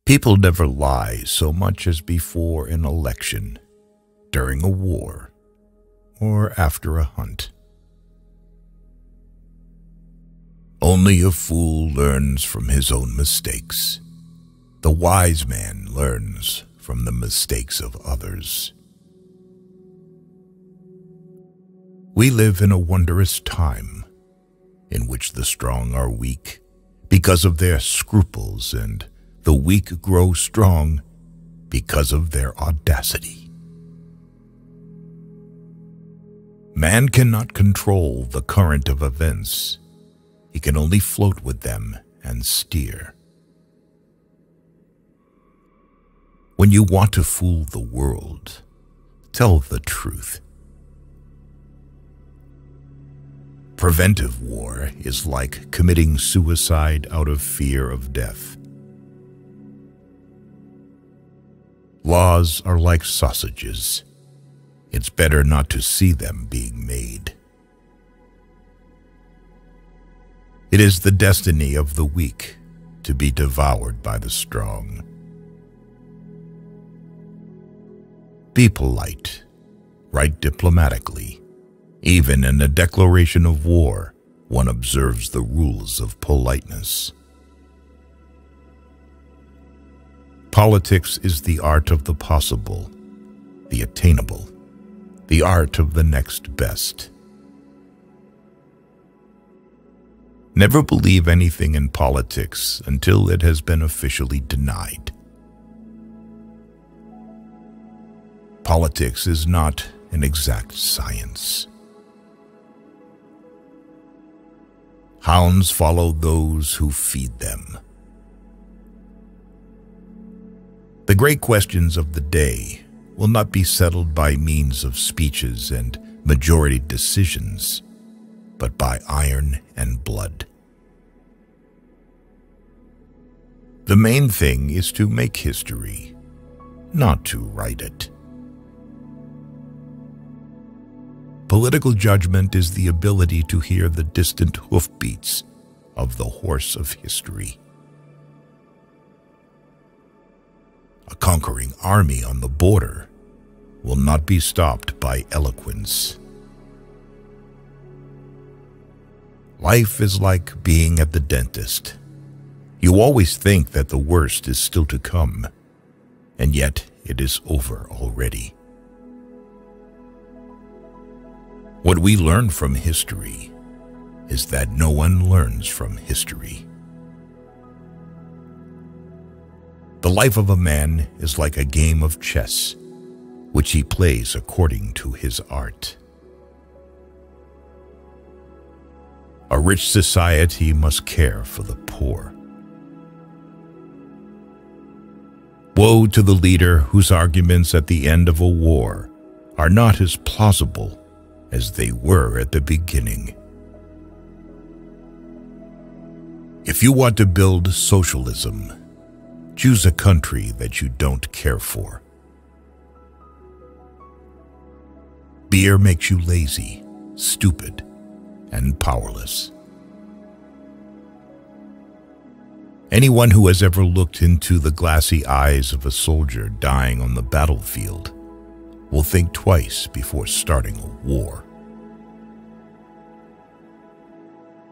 People never lie so much as before an election, during a war, or after a hunt. Only a fool learns from his own mistakes. The wise man learns from the mistakes of others. We live in a wondrous time in which the strong are weak because of their scruples, and the weak grow strong because of their audacity. Man cannot control the current of events. He can only float with them and steer. When you want to fool the world, tell the truth. Preventive war is like committing suicide out of fear of death. Laws are like sausages. It's better not to see them being made. It is the destiny of the weak to be devoured by the strong. Be polite. Write diplomatically. Even in a declaration of war, one observes the rules of politeness. Politics is the art of the possible, the attainable, the art of the next best. Never believe anything in politics until it has been officially denied. Politics is not an exact science. Hounds follow those who feed them. The great questions of the day will not be settled by means of speeches and majority decisions, but by iron and blood. The main thing is to make history, not to write it. Political judgment is the ability to hear the distant hoofbeats of the horse of history. A conquering army on the border will not be stopped by eloquence. Life is like being at the dentist. You always think that the worst is still to come, and yet it is over already. What we learn from history is that no one learns from history. The life of a man is like a game of chess, which he plays according to his art. A rich society must care for the poor. Woe to the leader whose arguments at the end of a war are not as plausible as they were at the beginning. If you want to build socialism, choose a country that you don't care for. Beer makes you lazy, stupid, and powerless. Anyone who has ever looked into the glassy eyes of a soldier dying on the battlefield will think twice before starting a war.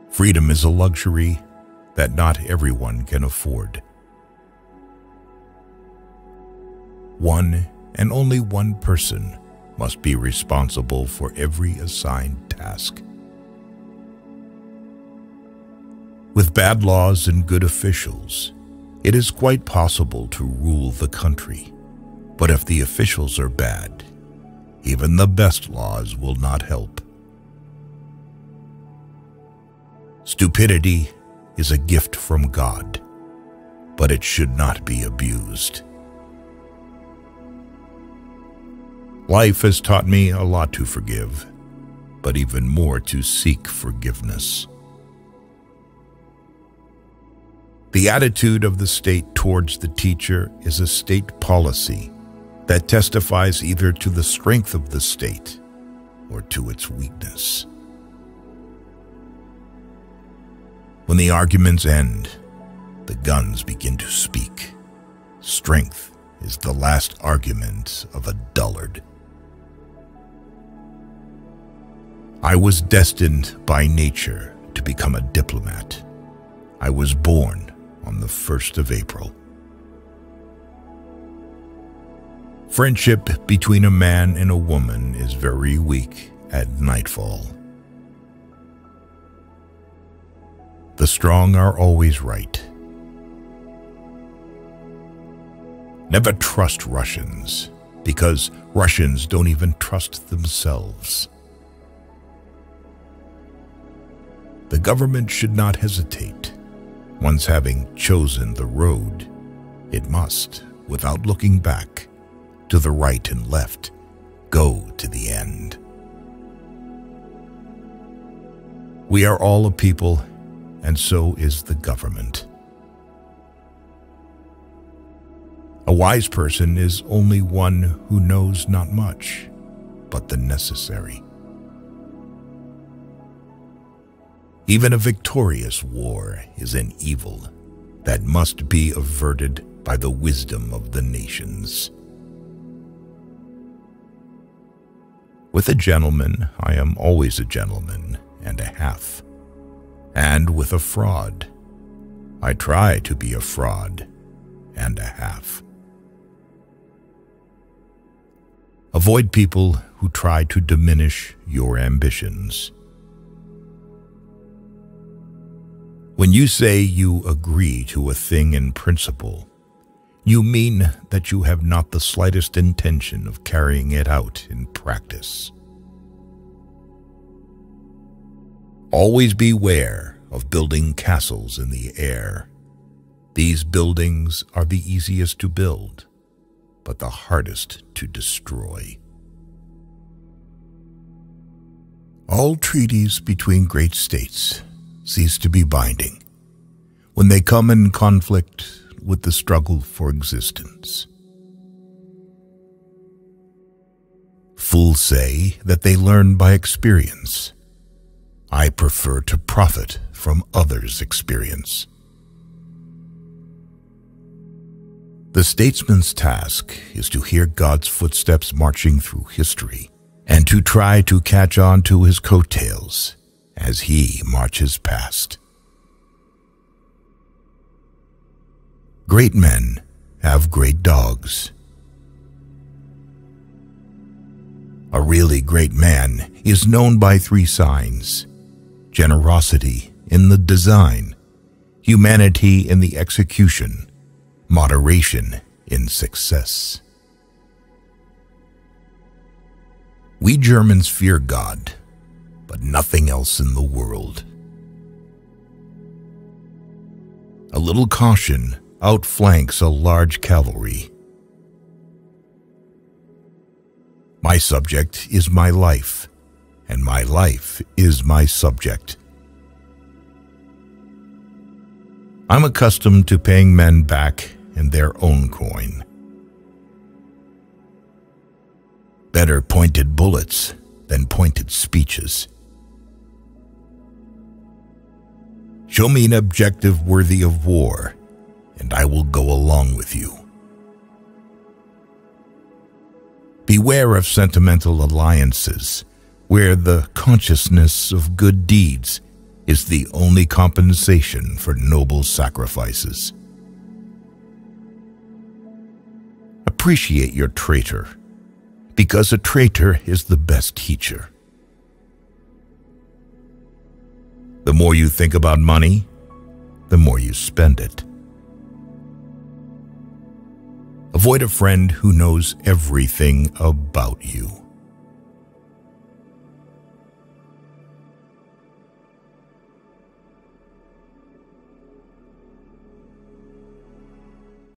Freedom is a luxury that not everyone can afford. One and only one person must be responsible for every assigned task. With bad laws and good officials, it is quite possible to rule the country. But if the officials are bad, even the best laws will not help. Stupidity is a gift from God, but it should not be abused. Life has taught me a lot to forgive, but even more to seek forgiveness. The attitude of the state towards the teacher is a state policy that testifies either to the strength of the state or to its weakness. When the arguments end, the guns begin to speak. Strength is the last argument of a dullard. I was destined by nature to become a diplomat. I was born on the 1st of April. Friendship between a man and a woman is very weak at nightfall. The strong are always right. Never trust Russians, because Russians don't even trust themselves. The government should not hesitate. Once having chosen the road, it must, without looking back, to the right and left, go to the end. We are all a people, and so is the government. A wise person is only one who knows not much, but the necessary. Even a victorious war is an evil that must be averted by the wisdom of the nations. With a gentleman, I am always a gentleman and a half. And with a fraud, I try to be a fraud and a half. Avoid people who try to diminish your ambitions. When you say you agree to a thing in principle, you mean that you have not the slightest intention of carrying it out in practice. Always beware of building castles in the air. These buildings are the easiest to build, but the hardest to destroy. All treaties between great states cease to be binding when they come in conflict with the struggle for existence. Fools say that they learn by experience. I prefer to profit from others' experience. The statesman's task is to hear God's footsteps marching through history and to try to catch on to his coattails as he marches past. Great men have great dogs. A really great man is known by 3 signs: generosity in the design, humanity in the execution, moderation in success. We Germans fear God, but nothing else in the world. A little caution outflanks a large cavalry. My subject is my life, and my life is my subject. I'm accustomed to paying men back in their own coin. Better pointed bullets than pointed speeches. Show me an objective worthy of war, and I will go along with you. Beware of sentimental alliances, where the consciousness of good deeds is the only compensation for noble sacrifices. Appreciate your traitor, because a traitor is the best teacher. The more you think about money, the more you spend it. Avoid a friend who knows everything about you.